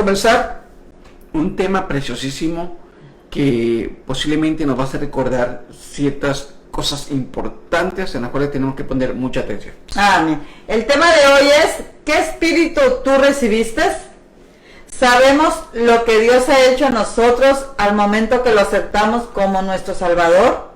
comenzar un tema preciosísimo que posiblemente nos va a hacer recordar ciertas cosas importantes en las cuales tenemos que poner mucha atención. Amén. El tema de hoy es: ¿qué espíritu tú recibiste? Sabemos lo que Dios ha hecho a nosotros al momento que lo aceptamos como nuestro Salvador.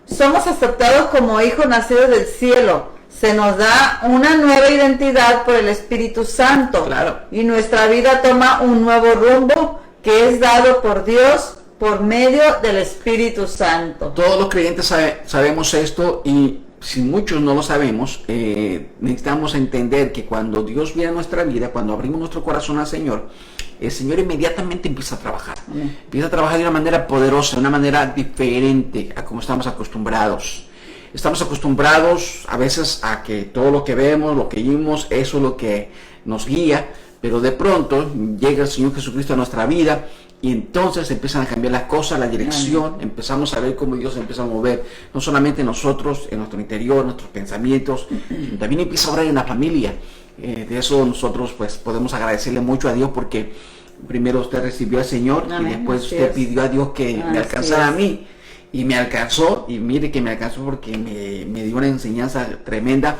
Somos aceptados como hijos nacidos del cielo. Se nos da una nueva identidad por el Espíritu Santo. Claro. Y nuestra vida toma un nuevo rumbo que es dado por Dios por medio del Espíritu Santo. Todos los creyentes sabemos esto, y si muchos no lo sabemos, necesitamos entender que cuando Dios viene a nuestra vida, cuando abrimos nuestro corazón al Señor, el Señor inmediatamente empieza a trabajar. Empieza a trabajar de una manera poderosa, de una manera diferente a como estamos acostumbrados. Estamos acostumbrados a veces a que todo lo que vemos, lo que oímos, eso es lo que nos guía, pero de pronto llega el Señor Jesucristo a nuestra vida y entonces empiezan a cambiar las cosas, la dirección. Empezamos a ver cómo Dios se empieza a mover, no solamente nosotros, en nuestro interior, nuestros pensamientos, también empieza a obrar en la familia. De eso nosotros pues podemos agradecerle mucho a Dios, porque primero usted recibió al Señor. Amén. Y después usted pidió a Dios que me alcanzara a mí, y me alcanzó, y mire que me alcanzó porque me dio una enseñanza tremenda.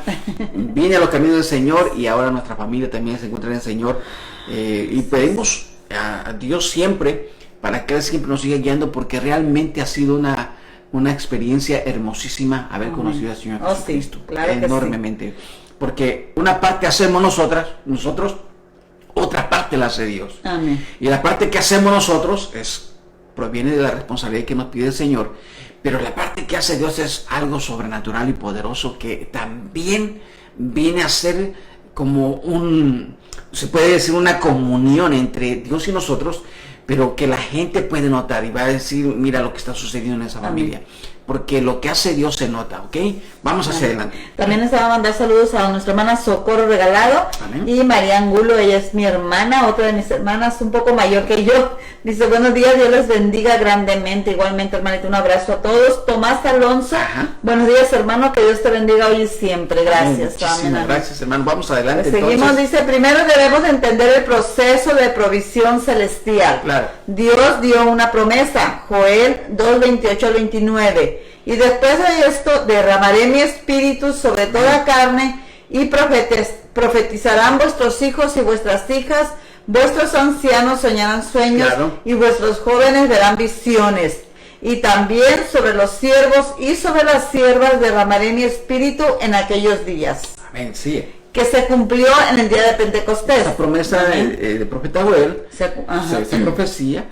Vine a los caminos del Señor, y ahora nuestra familia también se encuentra en el Señor, y pedimos a Dios siempre para que Él siempre nos siga guiando, porque realmente ha sido una experiencia hermosísima haber conocido al Señor Jesucristo. Sí, claro, enormemente, porque una parte hacemos nosotros, otra parte la hace Dios. Amén. Y la parte que hacemos nosotros proviene de la responsabilidad que nos pide el Señor, pero la parte que hace Dios es algo sobrenatural y poderoso, que también viene a ser como se puede decir, una comunión entre Dios y nosotros, pero que la gente puede notar y va a decir: mira lo que está sucediendo en esa familia. Porque lo que hace Dios se nota, ¿ok? Vamos hacia adelante. También les va a mandar saludos a nuestra hermana Socorro Regalado. Amén. Y María Angulo, ella es mi hermana, otra de mis hermanas, un poco mayor que yo. Dice: buenos días, Dios les bendiga grandemente. Igualmente, hermanita, un abrazo a todos. Tomás Alonso, buenos días, hermano, que Dios te bendiga hoy y siempre. Gracias. Amén. Gracias, hermano. Vamos adelante. Pues seguimos, dice: primero debemos entender el proceso de provisión celestial. Claro. Dios dio una promesa, Joel 2:28-29. Y después de esto derramaré mi espíritu sobre toda carne, y profetizarán vuestros hijos y vuestras hijas, vuestros ancianos soñarán sueños, y vuestros jóvenes verán visiones. Y también sobre los siervos y sobre las siervas derramaré mi espíritu en aquellos días. Amén, sí. Que se cumplió en el día de Pentecostés. Esa promesa del profeta Joel, esa profecía,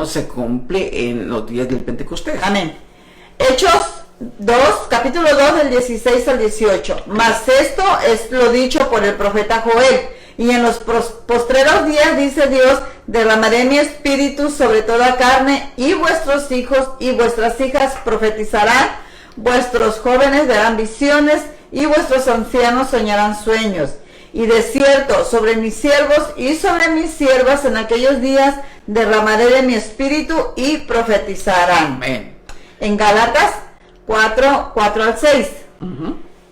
se cumple en los días del Pentecostés. Amén. Hechos 2, capítulo 2, del 16 al 18. Mas esto es lo dicho por el profeta Joel. Y en los postreros días, dice Dios, derramaré mi espíritu sobre toda carne, y vuestros hijos y vuestras hijas profetizarán, vuestros jóvenes verán visiones, y vuestros ancianos soñarán sueños. Y de cierto, sobre mis siervos y sobre mis siervas en aquellos días derramaré de mi espíritu, y profetizarán. Amén. En Gálatas 4:4-6.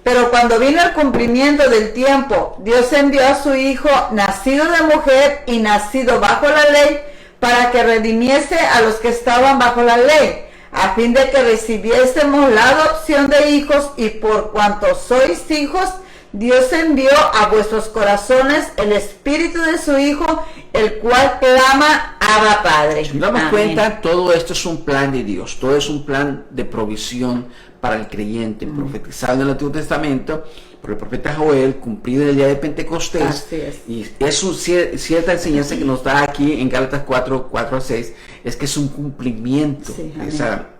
Pero cuando vino el cumplimiento del tiempo, Dios envió a su Hijo, nacido de mujer y nacido bajo la ley, para que redimiese a los que estaban bajo la ley, a fin de que recibiésemos la adopción de hijos, y por cuanto sois hijos, Dios envió a vuestros corazones el espíritu de su Hijo, el cual clama: Abba, Padre. Si nos damos cuenta, todo esto es un plan de Dios, todo es un plan de provisión para el creyente, profetizado en el Antiguo Testamento por el profeta Joel, cumplido en el día de Pentecostés. Así es. Y es cierta enseñanza que nos da aquí en Gálatas 4:4-6, es que es un cumplimiento de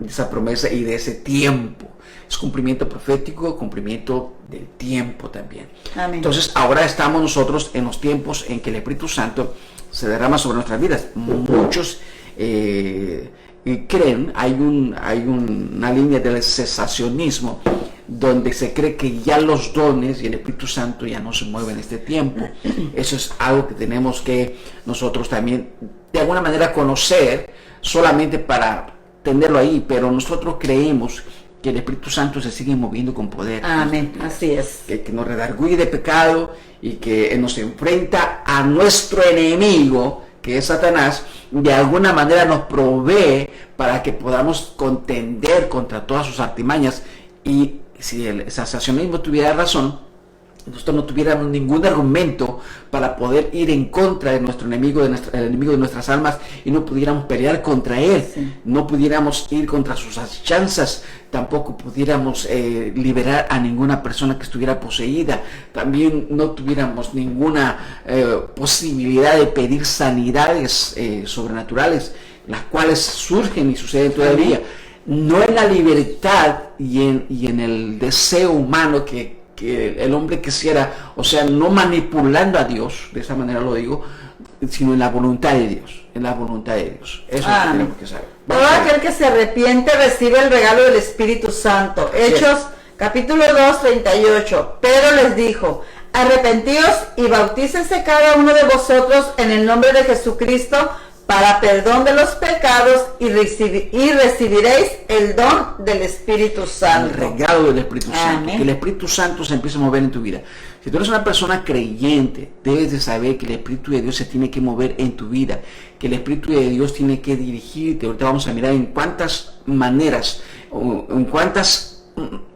esa promesa y de ese tiempo. Es cumplimiento profético, cumplimiento del tiempo también. Amén. Entonces ahora estamos nosotros en los tiempos en que el Espíritu Santo se derrama sobre nuestras vidas. Muchos creen, hay una línea del cesacionismo, donde se cree que ya los dones y el Espíritu Santo ya no se mueven en este tiempo. Eso es algo que tenemos que nosotros también de alguna manera conocer, solamente para tenerlo ahí, pero nosotros creemos que el Espíritu Santo se sigue moviendo con poder. Amén, así es. Que nos redarguye de pecado, y que nos enfrenta a nuestro enemigo, que que es Satanás, de alguna manera nos provee para que podamos contender contra todas sus artimañas. Y si el sensacionalismo tuviera razón, nosotros no tuviéramos ningún argumento para poder ir en contra de nuestro enemigo, el enemigo de nuestras almas, y no pudiéramos pelear contra él, no pudiéramos ir contra sus acechanzas, tampoco pudiéramos liberar a ninguna persona que estuviera poseída, también no tuviéramos ninguna posibilidad de pedir sanidades sobrenaturales, las cuales surgen y suceden todavía, no en la libertad y en el deseo humano que el hombre quisiera, o sea, no manipulando a Dios, de esa manera lo digo, sino en la voluntad de Dios, en la voluntad de Dios. Eso es lo que tenemos que saber. Todo aquel que se arrepiente recibe el regalo del Espíritu Santo. Hechos, capítulo 2, 38. Pedro les dijo, arrepentíos y bautícense cada uno de vosotros en el nombre de Jesucristo para perdón de los pecados y recibiréis el don del Espíritu Santo. El regalo del Espíritu Santo. Amén. Que el Espíritu Santo se empiece a mover en tu vida. Si tú eres una persona creyente, debes de saber que el Espíritu de Dios se tiene que mover en tu vida, que el Espíritu de Dios tiene que dirigirte. Ahorita vamos a mirar en cuántas maneras, en cuántas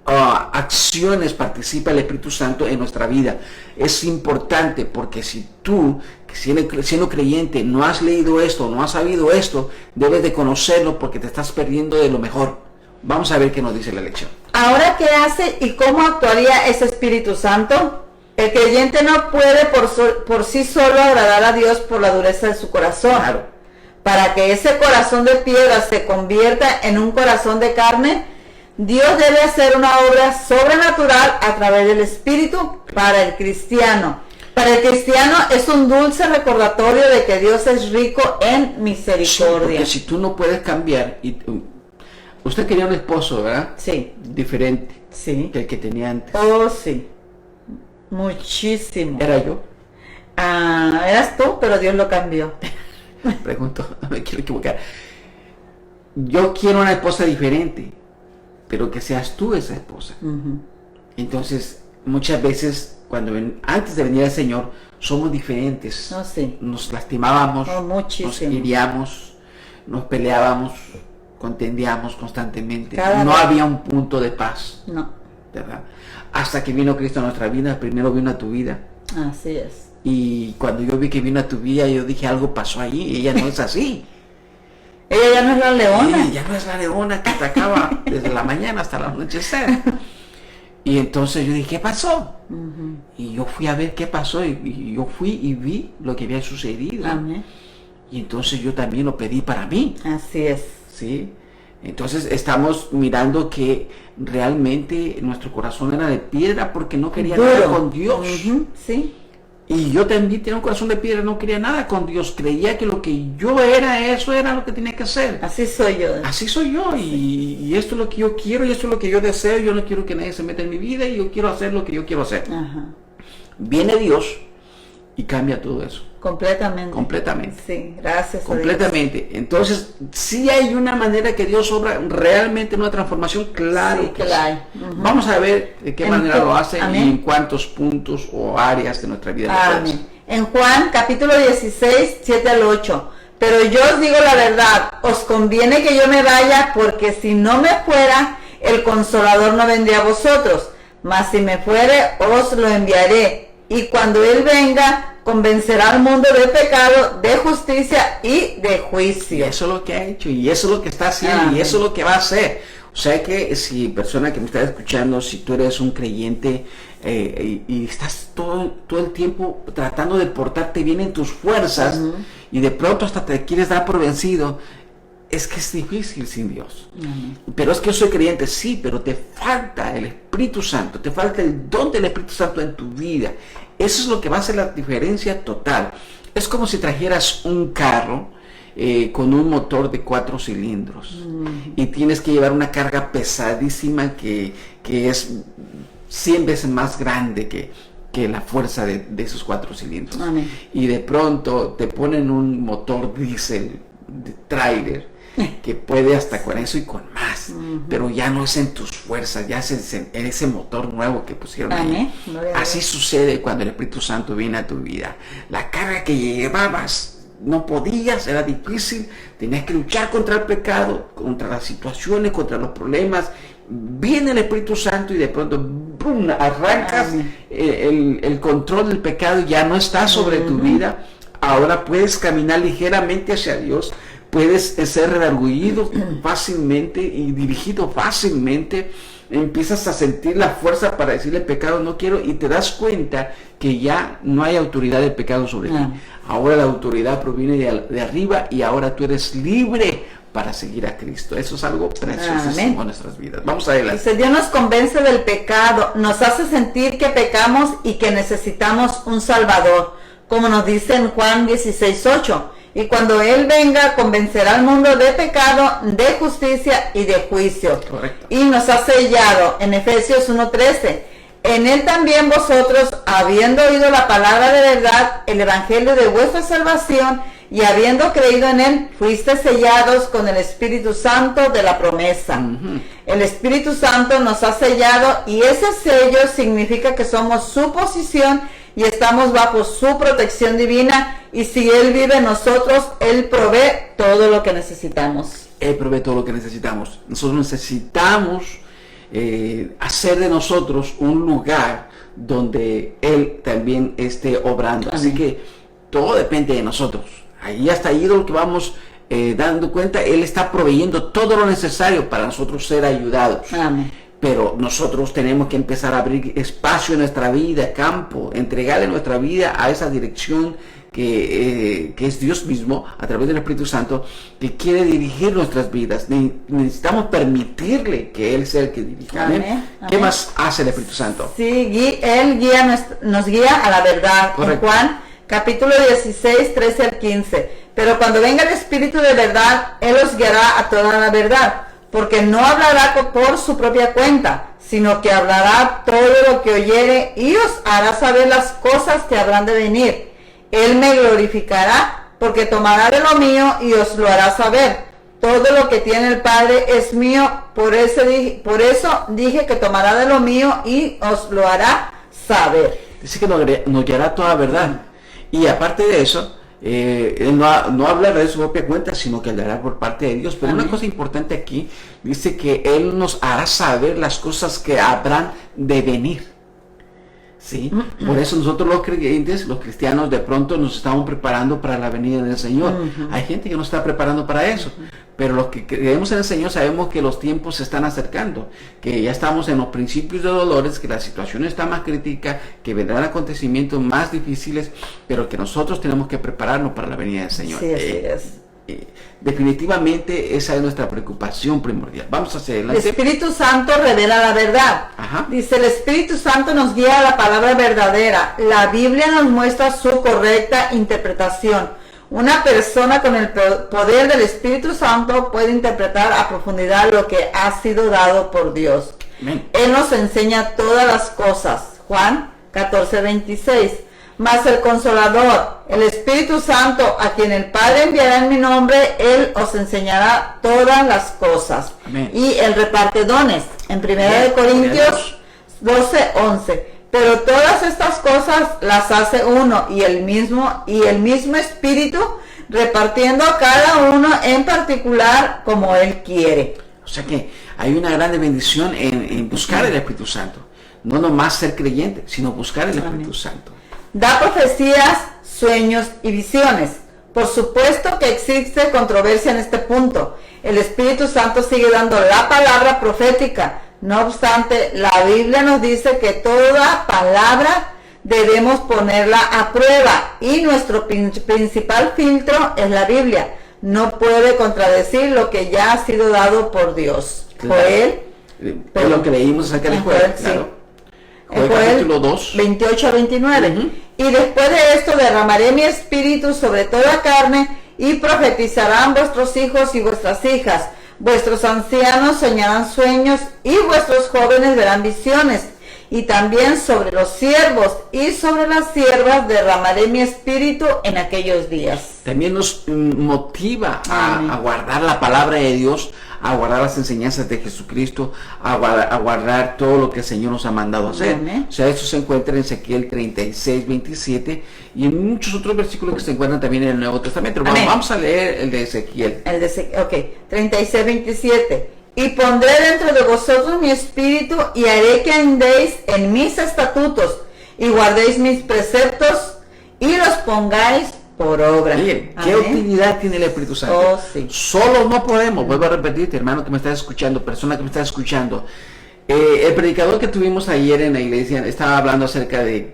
acciones participa el Espíritu Santo en nuestra vida. Es importante porque si tú, siendo creyente, no has leído esto, no has sabido esto, debes de conocerlo porque te estás perdiendo de lo mejor. Vamos a ver qué nos dice la lección. Ahora, ¿qué hace y cómo actuaría ese Espíritu Santo? El creyente no puede por sí solo agradar a Dios por la dureza de su corazón. Claro. Para que ese corazón de piedra se convierta en un corazón de carne, Dios debe hacer una obra sobrenatural a través del Espíritu para el cristiano. Para el cristiano es un dulce recordatorio de que Dios es rico en misericordia. Sí, porque si tú no puedes cambiar, usted quería un esposo, ¿verdad? Sí. Diferente Sí. que el que tenía antes. Oh, sí. Muchísimo. ¿Era yo? Eras tú, pero Dios lo cambió. Pregunto, no me quiero equivocar. Yo quiero una esposa diferente, pero que seas tú esa esposa. Entonces, muchas veces, antes de venir al Señor, somos diferentes. Oh, sí. Nos lastimábamos, muchísimo. nos heríamos, nos peleábamos, contendíamos constantemente. Cada no vez. había un punto de paz, No, ¿verdad? Hasta que vino Cristo a nuestra vida, primero vino a tu vida. así es. Y cuando yo vi que vino a tu vida, yo dije, algo pasó ahí, ella no es así. Ella ya no es la leona. Ya no es la leona que atacaba desde la mañana hasta el anochecer. Y entonces yo dije, ¿qué pasó? Y yo fui a ver qué pasó y yo fui y vi lo que había sucedido. Amén. Y entonces yo también lo pedí para mí. Así es. ¿Sí? Entonces estamos mirando que realmente nuestro corazón era de piedra porque no quería nada con Dios. Sí. Y yo también tenía un corazón de piedra, no quería nada con Dios. Creía que lo que yo era, eso era lo que tenía que ser. Así soy yo. Así soy yo. Y esto es lo que yo quiero y esto es lo que yo deseo. Yo no quiero que nadie se meta en mi vida y yo quiero hacer lo que yo quiero hacer. Ajá. Viene Dios y cambia todo eso. Completamente. Completamente. Sí, gracias. Completamente. Entonces, sí hay una manera que Dios obra realmente una transformación, claro Sí, que la hay. Vamos a ver de qué manera lo hace Amén. y en cuántos puntos o áreas de nuestra vida lo hace. Amén. En Juan capítulo 16, 7 al 8. Pero yo os digo la verdad, os conviene que yo me vaya, porque si no me fuera, el Consolador no vendría a vosotros. Mas si me fuere, os lo enviaré. Y cuando Él venga, convencerá al mundo de pecado, de justicia y de Y juicio. eso es lo que ha hecho, y eso es lo que está haciendo, Amén. y eso es lo que va a hacer. O sea que si persona que me está escuchando, si tú eres un creyente y estás todo el tiempo tratando de portarte bien en tus fuerzas, y de pronto hasta te quieres dar por vencido, es que es difícil sin Dios. Pero es que yo soy creyente, sí, pero te falta el Espíritu Santo, te falta el don del Espíritu Santo en tu vida. Eso es lo que va a hacer la diferencia total. Es como si trajeras un carro con un motor de 4 cilindros y tienes que llevar una carga pesadísima que es 100 veces más grande que la fuerza de esos 4 cilindros. Amén. Y de pronto te ponen un motor diésel de tráiler que puede hasta con eso y con más, pero ya no es en tus fuerzas, ya es en ese motor nuevo que pusieron Amén. ahí. Así sucede cuando el Espíritu Santo viene a tu vida. La carga que llevabas no podías, era difícil, tenías que luchar contra el pecado, contra las situaciones, contra los problemas. Viene el Espíritu Santo y de pronto ¡brum!, arrancas el control del pecado, ya no está sobre tu vida. Ahora puedes caminar ligeramente hacia Dios, puedes ser redarguido fácilmente y dirigido fácilmente. Empiezas a sentir la fuerza para decirle al pecado no quiero, y te das cuenta que ya no hay autoridad del pecado sobre ti. Ahora la autoridad proviene de arriba y ahora tú eres libre para seguir a Cristo. Eso es algo preciosísimo en nuestras vidas. Vamos adelante. Dice, Dios nos convence del pecado, nos hace sentir que pecamos y que necesitamos un Salvador, como nos dice en Juan 16:8. Y cuando Él venga, convencerá al mundo de pecado, de justicia y de juicio. Correcto. Y nos ha sellado en Efesios 1:13. En Él también vosotros, habiendo oído la palabra de verdad, el evangelio de vuestra salvación, y habiendo creído en Él, fuiste sellados con el Espíritu Santo de la promesa. El Espíritu Santo nos ha sellado, y ese sello significa que somos su posesión y estamos bajo su protección divina, y si Él vive en nosotros, Él provee todo lo que necesitamos. Él provee todo lo que necesitamos. Nosotros necesitamos hacer de nosotros un lugar donde Él también esté obrando. Amén. Así que todo depende de nosotros. Ahí hasta ahí lo que vamos dando cuenta, Él está proveyendo todo lo necesario para nosotros ser ayudados. Amén. Pero nosotros tenemos que empezar a abrir espacio en nuestra vida, campo, entregarle nuestra vida a esa dirección que es Dios mismo, a través del Espíritu Santo, que quiere dirigir nuestras vidas. Necesitamos permitirle que Él sea el que dirija. Amén. ¿Qué Amén. más hace el Espíritu Santo? Sí, Él nos guía a la verdad. Correcto. En Juan capítulo 16, 13 al 15. Pero cuando venga el Espíritu de verdad, Él os guiará a toda la verdad, porque no hablará por su propia cuenta, sino que hablará todo lo que oyere y os hará saber las cosas que habrán de venir. Él me glorificará, porque tomará de lo mío y os lo hará saber. Todo lo que tiene el Padre es mío, por eso dije que tomará de lo mío y os lo hará saber. Dice que nos guiará toda verdad. Y aparte de eso, Él no hablará de su propia cuenta, sino que hablará por parte de Dios. Pero Amén. una cosa importante aquí, dice que Él nos hará saber las cosas que habrán de venir. ¿Sí? Por eso nosotros los creyentes, los cristianos, de pronto nos estamos preparando para la venida del Señor. Hay gente que no está preparando para eso, pero los que creemos en el Señor sabemos que los tiempos se están acercando, que ya estamos en los principios de dolores, que la situación está más crítica, que vendrán acontecimientos más difíciles, pero que nosotros tenemos que prepararnos para la venida del Señor. Sí, así es. Definitivamente esa es nuestra preocupación primordial. Vamos a hacer El Espíritu Santo revela la verdad. Ajá. Dice, el Espíritu Santo nos guía a la palabra verdadera. La Biblia nos muestra su correcta interpretación. Una persona con el poder del Espíritu Santo puede interpretar a profundidad lo que ha sido dado por Dios. Amén. Él nos enseña todas las cosas. Juan 14:26. Mas el Consolador, el Espíritu Santo, a quien el Padre enviará en mi nombre, Él os enseñará todas las cosas. Amén. Y Él reparte dones. En 1 Amén. Corintios 12:11. Pero todas estas cosas las hace uno y el mismo Espíritu, repartiendo a cada uno en particular como Él quiere. O sea que hay una grande bendición en buscar el Espíritu Santo. No nomás ser creyente, sino buscar el Espíritu Santo. Da profecías, sueños y visiones. Por supuesto que existe controversia en este punto. El Espíritu Santo sigue dando la palabra profética. No obstante, la Biblia nos dice que toda palabra debemos ponerla a prueba y nuestro principal filtro es la Biblia. No puede contradecir lo que ya ha sido dado por Dios. Claro. Joel, Es lo que leímos acerca de Joel, Joel, sí. claro. Joel Capítulo 2. 28-29. Y después de esto derramaré mi espíritu sobre toda carne, y profetizarán vuestros hijos y vuestras hijas. Vuestros ancianos soñarán sueños, y vuestros jóvenes verán visiones. Y también sobre los siervos y sobre las siervas derramaré mi espíritu en aquellos días. También nos motiva a guardar la palabra de Dios, a guardar las enseñanzas de Jesucristo, a guardar todo lo que el Señor nos ha mandado a hacer. Amén. O sea, eso se encuentra en Ezequiel 36, 27 y en muchos otros versículos que se encuentran también en el Nuevo Testamento. Vamos a leer el de Ezequiel. Ok, 36, 27. Y pondré dentro de vosotros mi espíritu y haré que andéis en mis estatutos y guardéis mis preceptos y los pongáis por obra. Bien, ¿qué utilidad tiene el Espíritu Santo? Oh, sí. Solo no podemos, vuelvo a repetirte, hermano que me estás escuchando, persona que me estás escuchando. El predicador que tuvimos ayer en la iglesia estaba hablando acerca del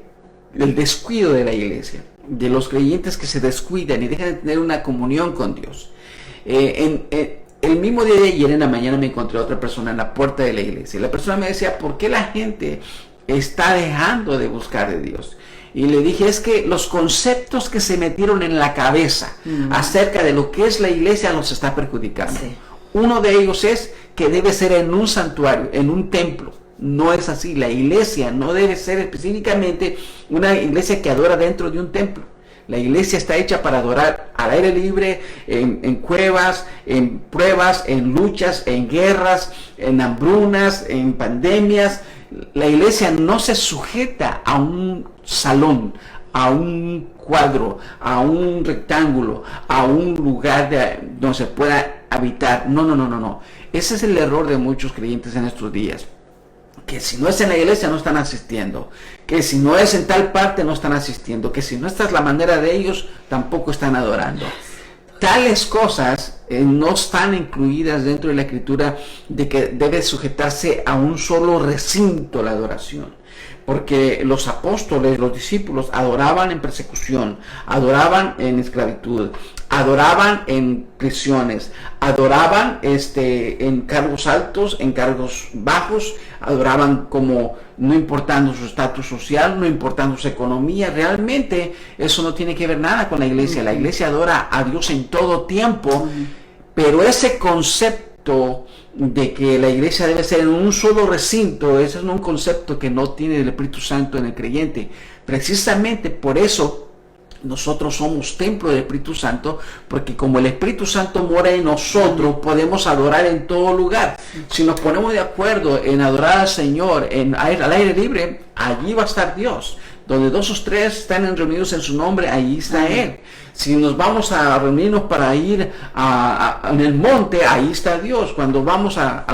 descuido de la iglesia, de los creyentes que se descuidan y dejan de tener una comunión con Dios. El mismo día de ayer en la mañana me encontré a otra persona en la puerta de la iglesia. La persona me decía, ¿por qué la gente está dejando de buscar de Dios? Y le dije, es que los conceptos que se metieron en la cabeza acerca de lo que es la iglesia los está perjudicando. Sí. Uno de ellos es que debe ser en un santuario, en un templo. No es así. La iglesia no debe ser específicamente una iglesia que adora dentro de un templo. La iglesia está hecha para adorar al aire libre, en cuevas, en pruebas, en luchas, en guerras, en hambrunas, en pandemias. La iglesia no se sujeta a un salón, a un cuadro, a un rectángulo, a un lugar donde se pueda habitar. No. Ese es el error de muchos creyentes en estos días. Que si no es en la iglesia no están asistiendo, que si no es en tal parte no están asistiendo, que si no esta es la manera de ellos tampoco están adorando. Tales cosas no están incluidas dentro de la escritura de que debe sujetarse a un solo recinto la adoración. Porque los apóstoles, los discípulos, adoraban en persecución, adoraban en esclavitud, adoraban en prisiones, adoraban en cargos altos, en cargos bajos, adoraban como no importando su estatus social, no importando su economía. Realmente eso no tiene que ver nada con la iglesia. La iglesia adora a Dios en todo tiempo, pero ese concepto de que la iglesia debe ser en un solo recinto, ese es un concepto que no tiene el Espíritu Santo en el creyente. Precisamente por eso nosotros somos templo del Espíritu Santo, porque como el Espíritu Santo mora en nosotros, podemos adorar en todo lugar. Si nos ponemos de acuerdo en adorar al Señor al aire libre, allí va a estar Dios. Donde 2 o 3 están reunidos en su nombre, allí está Él. Si nos vamos a reunirnos para ir en el monte, ahí está Dios. Cuando íbamos a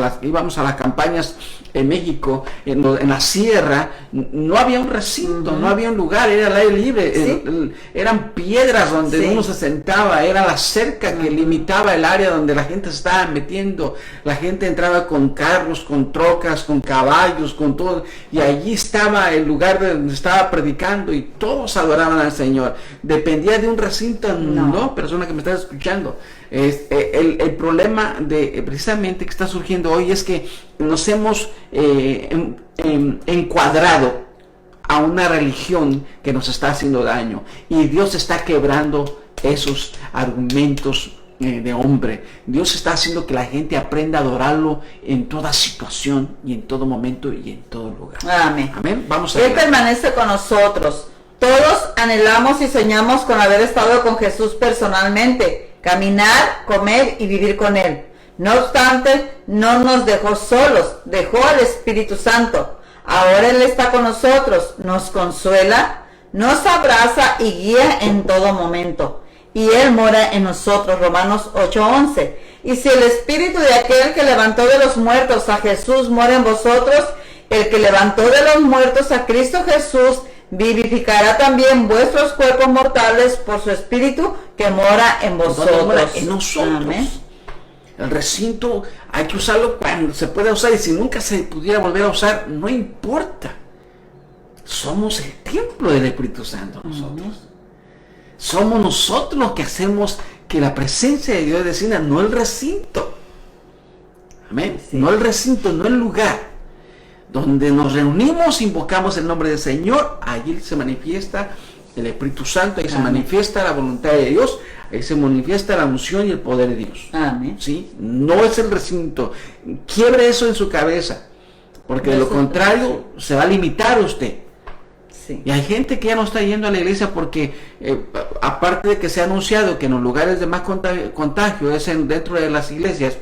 las campañas en México, en la sierra, no había un recinto, no había un lugar, era el aire libre. ¿Sí? Eran piedras donde uno se sentaba, era la cerca que limitaba el área donde la gente se estaba metiendo. La gente entraba con carros, con trocas, con caballos, con todo, y allí estaba el lugar donde estaba predicando y todos adoraban al Señor. Dependía de un recinto, no, persona que me estás escuchando. El problema precisamente que está surgiendo hoy es que nos hemos encuadrado a una religión que nos está haciendo daño, y Dios está quebrando esos argumentos de hombre. Dios está haciendo que la gente aprenda a adorarlo en toda situación y en todo momento y en todo lugar. Amén. Amén. Vamos a Él permanece con nosotros. Todos anhelamos y soñamos con haber estado con Jesús personalmente, caminar, comer y vivir con Él. No obstante, no nos dejó solos, dejó al Espíritu Santo. Ahora Él está con nosotros, nos consuela, nos abraza y guía en todo momento. Y Él mora en nosotros, Romanos 8:11. Y si el Espíritu de aquel que levantó de los muertos a Jesús mora en vosotros, el que levantó de los muertos a Cristo Jesús vivificará también vuestros cuerpos mortales por su Espíritu que mora en vosotros. En nosotros. Amén. El recinto hay que usarlo cuando se pueda usar, y si nunca se pudiera volver a usar, no importa. Somos el templo del Espíritu Santo nosotros. Somos nosotros los que hacemos que la presencia de Dios descienda, no el recinto. Amén. Sí. No el recinto, no el lugar. Donde nos reunimos, invocamos el nombre del Señor, allí se manifiesta el Espíritu Santo, ahí se manifiesta la voluntad de Dios, ahí se manifiesta la unción y el poder de Dios. Amén. ¿Sí? No es el recinto. Quiebre eso en su cabeza, porque de lo contrario se va a limitar usted. Sí. Y hay gente que ya no está yendo a la iglesia porque, aparte de que se ha anunciado que en los lugares de más contagio es dentro de las iglesias,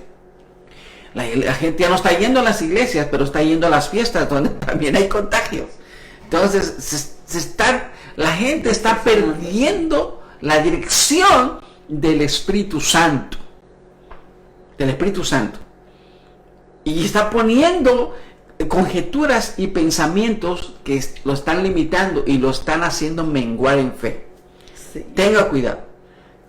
la gente ya no está yendo a las iglesias, pero está yendo a las fiestas donde también hay contagios. Entonces, la gente está perdiendo la dirección del Espíritu Santo. Del Espíritu Santo. Y está poniendo conjeturas y pensamientos que lo están limitando y lo están haciendo menguar en fe. Sí. Tenga cuidado.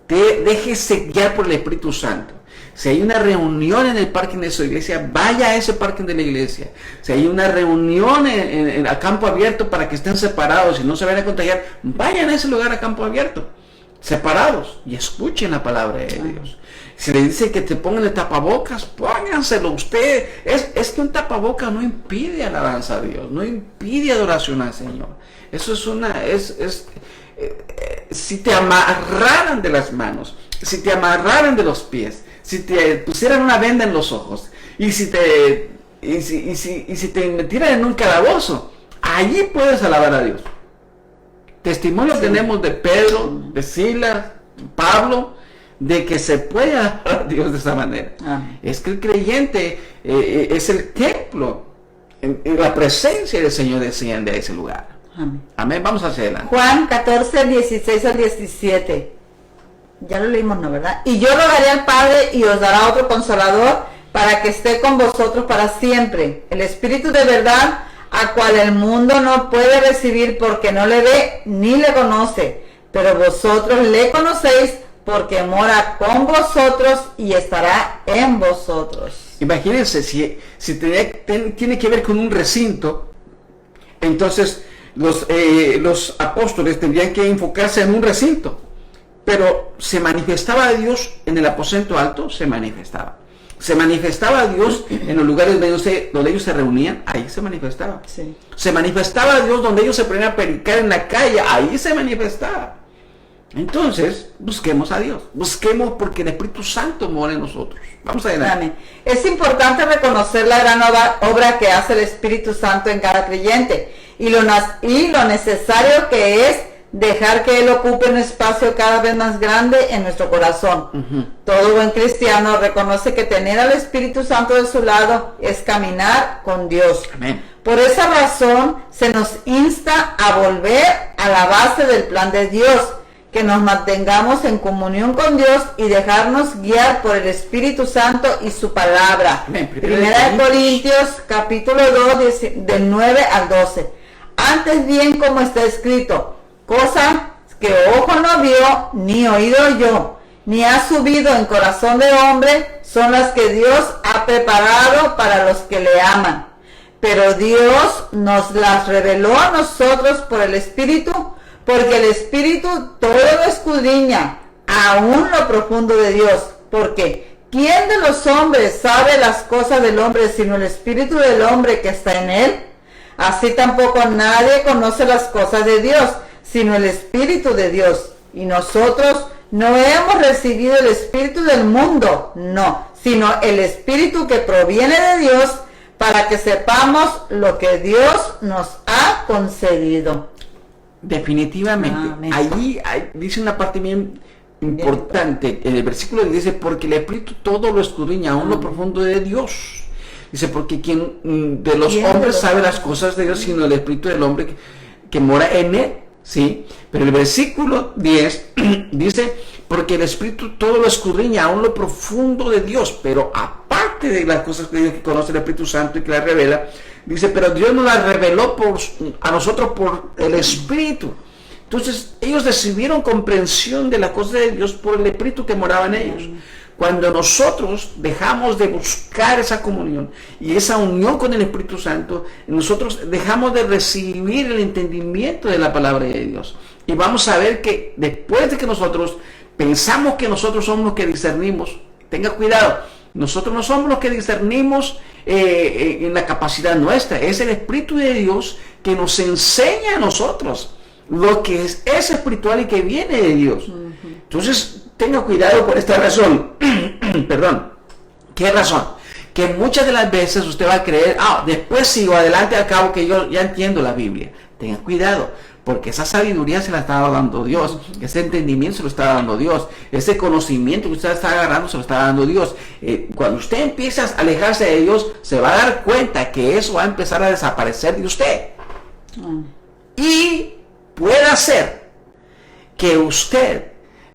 Déjese guiar por el Espíritu Santo. Si hay una reunión en el parking de su iglesia, vaya a ese parking de la iglesia. Si hay una reunión a campo abierto para que estén separados y no se vayan a contagiar, vayan a ese lugar a campo abierto, separados, y escuchen la palabra de Dios. Si le dice que te pongan el tapabocas, pónganselo usted. Es que un tapabocas no impide alabanza a Dios, no impide adoración al Señor. Eso si te amarraran de las manos, si te amarraran de los pies, si te pusieran una venda en los ojos, y si te metieran en un calabozo, allí puedes alabar a Dios. Testimonio tenemos de Pedro, de Silas, Pablo, de que se puede alabar a Dios de esa manera. Es que el creyente es el templo, la presencia del Señor desciende a ese lugar. Amén. Vamos hacia adelante. Juan 14, 16 al 17. Ya lo leímos, ¿no? ¿Verdad? Y yo rogaré al Padre y os dará otro consolador para que esté con vosotros para siempre. El Espíritu de verdad, a cual el mundo no puede recibir porque no le ve ni le conoce. Pero vosotros le conocéis porque mora con vosotros y estará en vosotros. Imagínense, si tiene que ver con un recinto, entonces los apóstoles tendrían que enfocarse en un recinto. Pero se manifestaba a Dios en el aposento alto, se manifestaba. Se manifestaba a Dios en los lugares donde ellos se reunían, ahí se manifestaba. Sí. Se manifestaba a Dios donde ellos se ponían a predicar en la calle, ahí se manifestaba. Entonces, busquemos a Dios. Busquemos porque el Espíritu Santo mora en nosotros. Vamos adelante. Amén. Es importante reconocer la gran obra que hace el Espíritu Santo en cada creyente y lo necesario que es dejar que Él ocupe un espacio cada vez más grande en nuestro corazón. Todo buen cristiano reconoce que tener al Espíritu Santo de su lado es caminar con Dios. Amén. Por esa razón se nos insta a volver a la base del plan de Dios, que nos mantengamos en comunión con Dios y dejarnos guiar por el Espíritu Santo y su palabra. Amén. Primera de Corintios capítulo 2 del 9 al 12. Antes bien, como está escrito, cosa que ojo no vio, ni oído oyó, ni ha subido en corazón de hombre, son las que Dios ha preparado para los que le aman. Pero Dios nos las reveló a nosotros por el Espíritu, porque el Espíritu todo lo escudriña, aún lo profundo de Dios. Porque ¿quién de los hombres sabe las cosas del hombre sino el Espíritu del hombre que está en él? Así tampoco nadie conoce las cosas de Dios, sino el Espíritu de Dios. Y nosotros no hemos recibido el Espíritu del mundo, no, sino el Espíritu que proviene de Dios, para que sepamos lo que Dios nos ha concedido. Definitivamente. Allí dice una parte bien importante. En el versículo dice, porque el Espíritu todo lo escudriña, aún lo profundo de Dios. Dice, porque quien de los hombres sabe las cosas de Dios, sino el Espíritu del hombre que mora en él. ¿Sí? Pero el versículo 10 dice, porque el Espíritu todo lo escudriña, aún lo profundo de Dios. Pero aparte de las cosas que Dios que conoce el Espíritu Santo y que las revela, dice, pero Dios nos las reveló a nosotros por el Espíritu. Entonces ellos recibieron comprensión de las cosas de Dios por el Espíritu que moraba en ellos. Cuando nosotros dejamos de buscar esa comunión y esa unión con el Espíritu Santo, nosotros dejamos de recibir el entendimiento de la palabra de Dios. Y vamos a ver que después de que nosotros pensamos que nosotros somos los que discernimos, tenga cuidado, nosotros no somos los que discernimos en la capacidad nuestra, es el Espíritu de Dios que nos enseña a nosotros lo que es espiritual y que viene de Dios. Entonces, tenga cuidado por esta razón. Perdón. ¿Qué razón? Que muchas de las veces usted va a creer, después sigo adelante al cabo que yo ya entiendo la Biblia. Tenga cuidado, porque esa sabiduría se la está dando Dios, ese entendimiento se lo está dando Dios, ese conocimiento que usted está agarrando se lo está dando Dios. Cuando usted empieza a alejarse de Dios, se va a dar cuenta que eso va a empezar a desaparecer de usted. Y puede ser que usted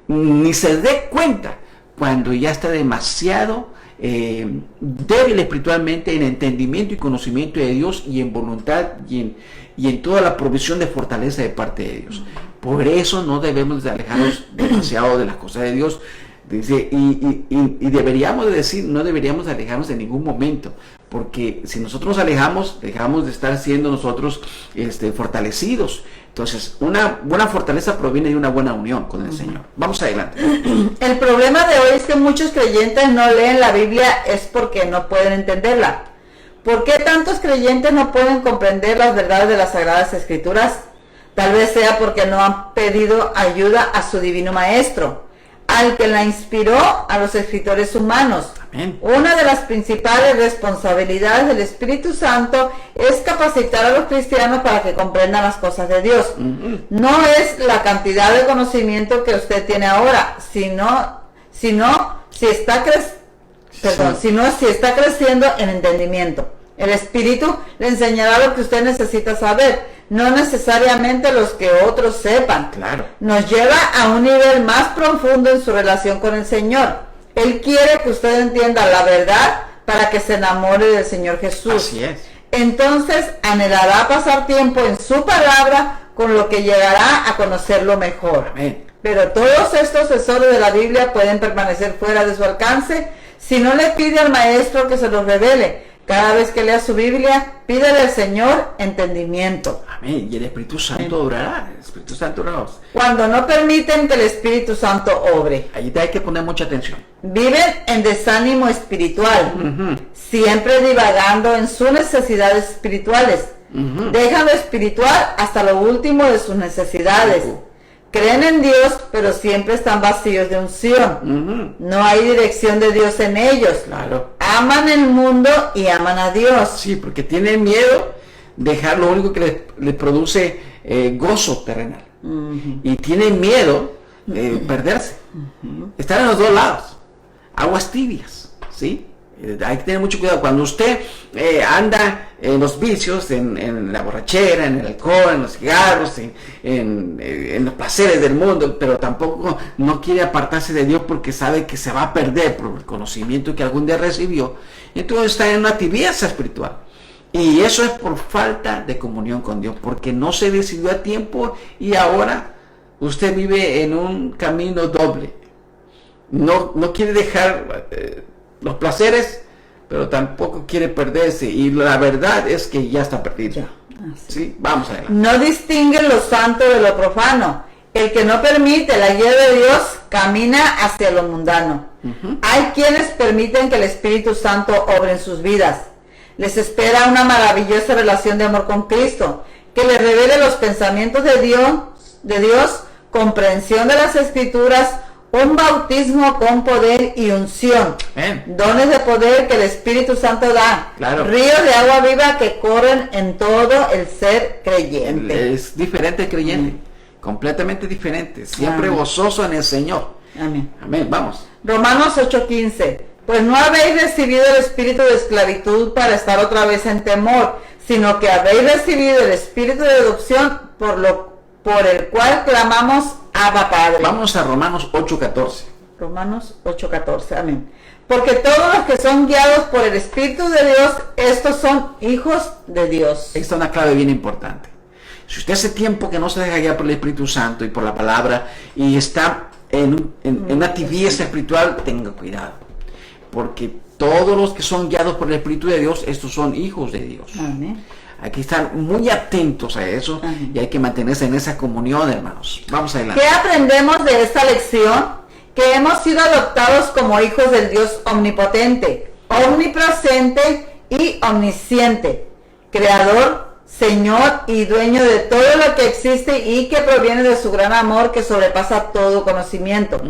ni se dé cuenta cuando ya está demasiado débil espiritualmente en entendimiento y conocimiento de Dios y en voluntad y en toda la provisión de fortaleza de parte de Dios. Por eso no debemos de alejarnos demasiado de las cosas de Dios. Dice, y deberíamos de decir, no deberíamos de alejarnos en ningún momento, porque si nosotros nos alejamos, dejamos de estar siendo nosotros fortalecidos. Entonces, una buena fortaleza proviene de una buena unión con el Señor. Vamos adelante. El problema de hoy es que muchos creyentes no leen la Biblia es porque no pueden entenderla. ¿Por qué tantos creyentes no pueden comprender las verdades de las Sagradas Escrituras? Tal vez sea porque no han pedido ayuda a su divino Maestro, al que la inspiró a los escritores humanos. Amén. Una de las principales responsabilidades del Espíritu Santo es capacitar a los cristianos para que comprendan las cosas de Dios. No es la cantidad de conocimiento que usted tiene ahora, sino si está creciendo en entendimiento. El Espíritu le enseñará lo que usted necesita saber, no necesariamente los que otros sepan. Claro. Nos lleva a un nivel más profundo en su relación con el Señor. Él quiere que usted entienda la verdad para que se enamore del Señor Jesús. Así es. Entonces anhelará pasar tiempo en su palabra, con lo que llegará a conocerlo mejor. Amén. Pero todos estos tesoros de la Biblia pueden permanecer fuera de su alcance si no le pide al Maestro que se los revele. Cada vez que lea su Biblia, pídele al Señor entendimiento. Amén. Y el Espíritu Santo obrará. El Espíritu Santo obrará. Cuando no permiten que el Espíritu Santo obre, Ahí hay que poner mucha atención. viven en desánimo espiritual, siempre divagando en sus necesidades espirituales. Dejan lo espiritual hasta lo último de sus necesidades. Creen en Dios, pero siempre están vacíos de unción. No hay dirección de Dios en ellos. Claro. Aman el mundo y aman a Dios. Sí, porque tienen miedo de dejar lo único que les produce gozo terrenal. Y tienen miedo de perderse. Están en los dos lados. Aguas tibias, ¿sí? Hay que tener mucho cuidado. Cuando usted anda en los vicios, en la borrachera, en el alcohol, en los cigarros, en los placeres del mundo, pero tampoco no quiere apartarse de Dios porque sabe que se va a perder por el conocimiento que algún día recibió, entonces está en una tibieza espiritual. Y eso es por falta de comunión con Dios, porque no se decidió a tiempo y ahora usted vive en un camino doble. No quiere dejar los placeres, pero tampoco quiere perderse, y la verdad es que ya está perdido. ¿Sí? Vamos adelante. No distinguen lo santo de lo profano. El que no permite la guía de Dios camina hacia lo mundano. Hay quienes permiten que el Espíritu Santo obre en sus vidas. Les espera una maravillosa relación de amor con Cristo, que les revele los pensamientos de Dios, comprensión de las Escrituras, un bautismo con poder y unción. Dones de poder que el Espíritu Santo da. Claro. Ríos de agua viva que corren en todo el ser creyente. Es diferente el creyente. Completamente diferente. Siempre gozoso en el Señor. Amén. Amén. Vamos. Romanos 8:15. Pues no habéis recibido el espíritu de esclavitud para estar otra vez en temor, sino que habéis recibido el espíritu de adopción por el cual clamamos Abba Padre. Vamos a Romanos 8:14. Romanos 8:14, amén. Porque todos los que son guiados por el Espíritu de Dios, estos son hijos de Dios. Esta es una clave bien importante. Si usted hace tiempo que no se deja guiar por el Espíritu Santo y por la palabra y está en una tibieza espiritual, tenga cuidado. Porque todos los que son guiados por el Espíritu de Dios, estos son hijos de Dios. Amén. Hay que estar muy atentos a eso. Amén. Y hay que mantenerse en esa comunión, hermanos. Vamos adelante. ¿Qué aprendemos de esta lección? Que hemos sido adoptados como hijos del Dios omnipotente, omnipresente y omnisciente, creador, Señor y dueño de todo lo que existe y que proviene de su gran amor que sobrepasa todo conocimiento.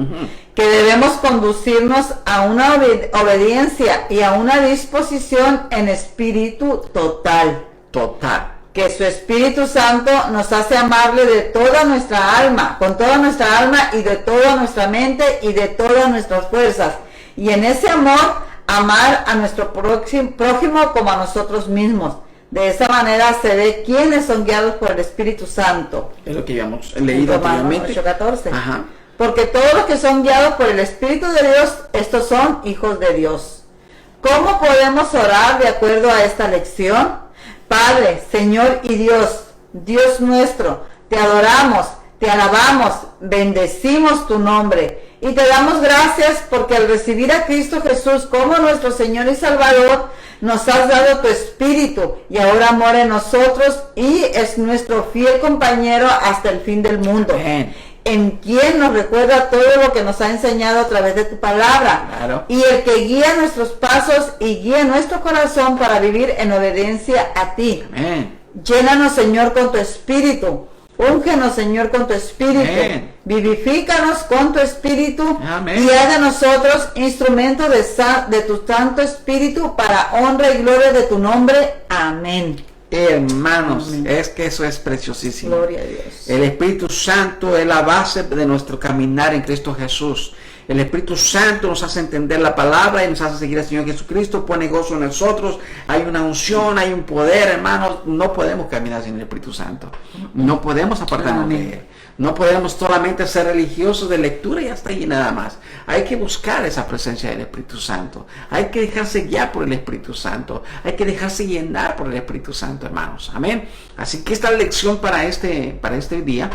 Que debemos conducirnos a una obediencia y a una disposición en espíritu total. Total. que su Espíritu Santo nos hace amable de toda nuestra alma, con toda nuestra alma y de toda nuestra mente y de todas nuestras fuerzas. Y en ese amor, amar a nuestro prójimo como a nosotros mismos. De esa manera se ve quiénes son guiados por el Espíritu Santo. Es lo que habíamos leído anteriormente. 8:14. Ajá. Porque todos los que son guiados por el Espíritu de Dios, estos son hijos de Dios. ¿Cómo podemos orar de acuerdo a esta lección? Padre, Señor y Dios, Dios nuestro, te adoramos, te alabamos, bendecimos tu nombre y te damos gracias porque al recibir a Cristo Jesús como nuestro Señor y Salvador, nos has dado tu Espíritu y ahora mora en nosotros y es nuestro fiel compañero hasta el fin del mundo. Amén. En quien nos recuerda todo lo que nos ha enseñado a través de tu palabra. Claro. Y el que guía nuestros pasos y guía nuestro corazón para vivir en obediencia a ti. Amén. Llénanos, Señor, con tu Espíritu. Úngenos, Señor, con tu Espíritu. Amén. Vivifícanos con tu Espíritu. Amén. Y haz de nosotros instrumentos de tu Santo Espíritu para honra y gloria de tu nombre. Amén. Hermanos, Amén. es que eso es preciosísimo. Gloria a Dios. El Espíritu Santo es la base de nuestro caminar en Cristo Jesús. El Espíritu Santo nos hace entender la palabra y nos hace seguir al Señor Jesucristo, pone gozo en nosotros, hay una unción, hay un poder, hermanos. No podemos caminar sin el Espíritu Santo. No podemos apartarnos de Él. No podemos solamente ser religiosos de lectura y hasta ahí nada más. Hay que buscar esa presencia del Espíritu Santo. Hay que dejarse guiar por el Espíritu Santo. Hay que dejarse llenar por el Espíritu Santo, hermanos. Amén. Así que esta lección para este día.